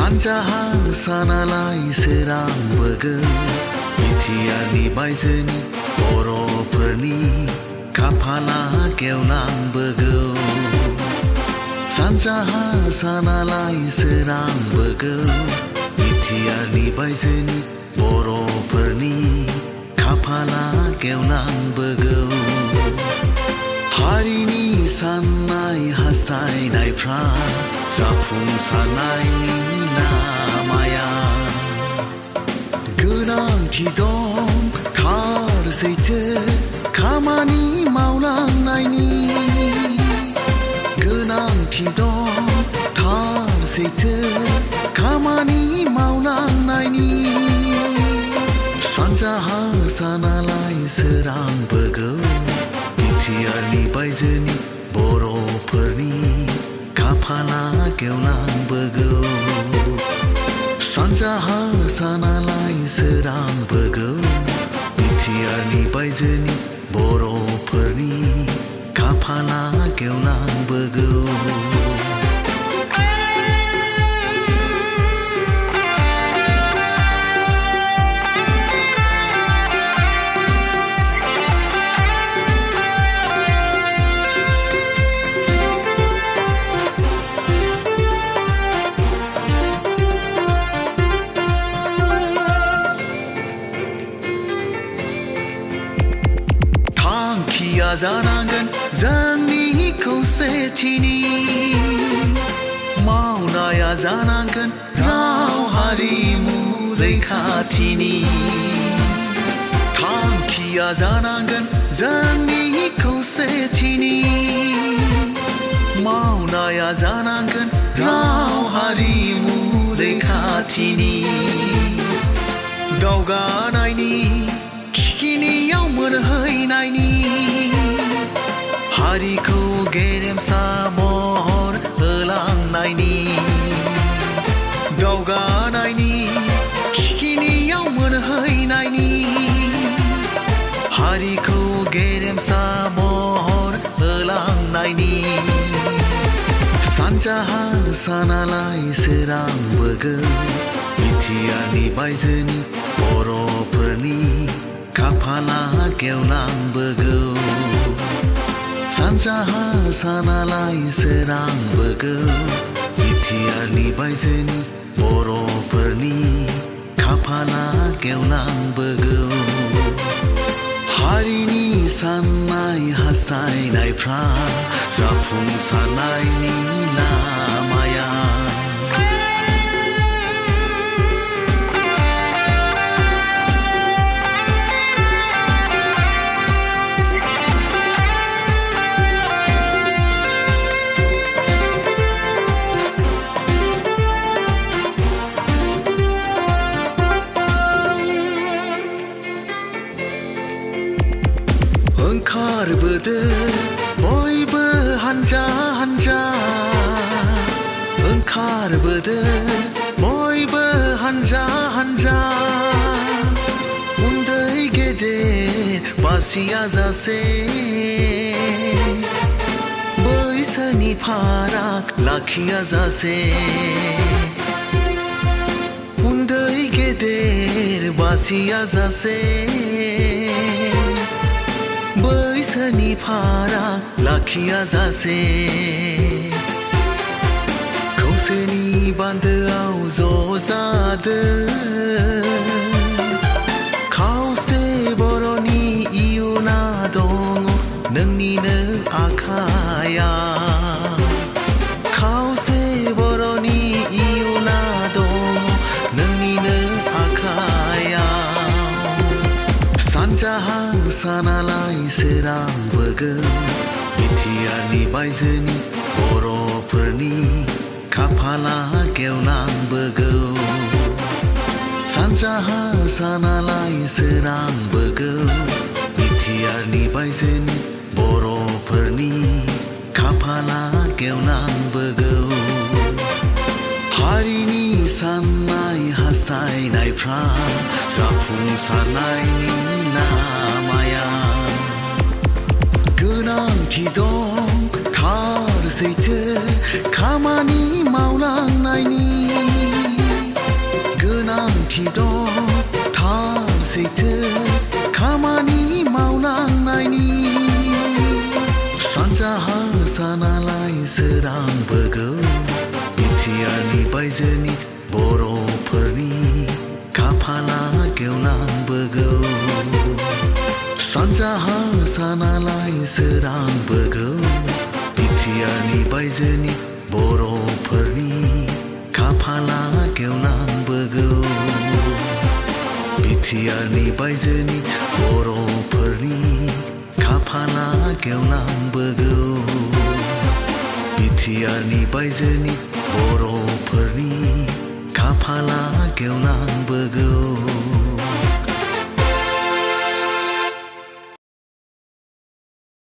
सानजाहा सानालाय सोरांबोगौ बिटिआरनि बायजोनि बर'फोरनि खाफाला गेवलांबोगौ सानजाहा सानालाय सोरांबोगौ बिटिआरनि बायजोनि बर'फोरनि खाफाला गेवलांबोगौ हारिनि साननाय हास्थायनायफ्रा जाफुंसारनायनि लामाया गोनांथि दं थार सैथो खामानि मावलांनायनि गोनांथि दं थार सैथो खामानि मावलांनायनि सानजाहा सानालाय सोरांबोगौ बिटिआरनि बायजोनि बर'फोरनि खाफाला गेवलांबोगौ सानजाहा सानालाय सोरांबोगौ बिटिआरनि बायजोनि बर'फोरनि खाफाला गेवलांबोगौ थांखिया जानांगोन जोंनि खौसेथिनि मावनाया जानांगोन राव हारिमु रैखाथिनि थांखिया जानांगोन जोंनि खौसेथिनि मावनाया जानांगोन राव हारिमु रैखाथिनि दावगानायनि खिखिनियाव मोनहैनायनि हारिखौ गेरेमसा महर होलांनायनि दावगानायनि खिखिनियाव मोनहैनायनि हारिखौ गेरेमसा महर होलांनायनि सानजाहा सानालाय सोरांबोगौ बिटिआरनि बायजोनि बर'फोरनि खाफाला गेवलांबोगौ सानजाहा सानालाय सोरांबोगौ बिटिआरनि बायजोनि बर'फोरनि खाफाला गेवलांबोगौ हारिनि साननाय हास्थायनायफ्रा जाफुंसारनायनि लामाया ओंखारबोदो बयबो हानजा हानजा ओंखारबोदो बयबो हानजा हानजा उन्दै गेदेर बासियाजासे बैसोनि फाराग लाखियाजासे उन्दै गेदेर बासियाजासे बैसोनि फाराग लाखियाजासे खौसेनि बान्दोआव ज' जादो खावसे बर'नि इयुना दङ नोंनिनो आखायाव खावसे बर'नि इयुना दङ नोंनिनो आखायाव सानजाहा सानालाय सोरांबोगौ बिटिआरनि बायजोनि बर'फोरनि खाफाला गेवलांबोगौ सानजाहा सानालाय सोरांबोगौ बिटिआरनि बायजोनि बर'फोरनि खाफाला गेवलांबोगौ हारिनि साननाय हास्थायनायफ्रा जाफुंसारनायनि लामाया गोनांथि दं थार सैथो खामानि मावलांनायनि हासानालाय सोरांबोगौ बिटिआरनि बायजोनि बर'फोरनि खाफाला गेवलांबोगौ सानजा हासानालाय सोरांबोगौ बिटिआरनि बायजोनि बर'फोरनि खाफाला गेवलांबोगौ बिटिआरनि बायजोनि बर'फोरनि खाफाला गेवलांबोगौ बिटिआरनि बायजोनि बर'फोरनि खाफाला गेवलांबोगौ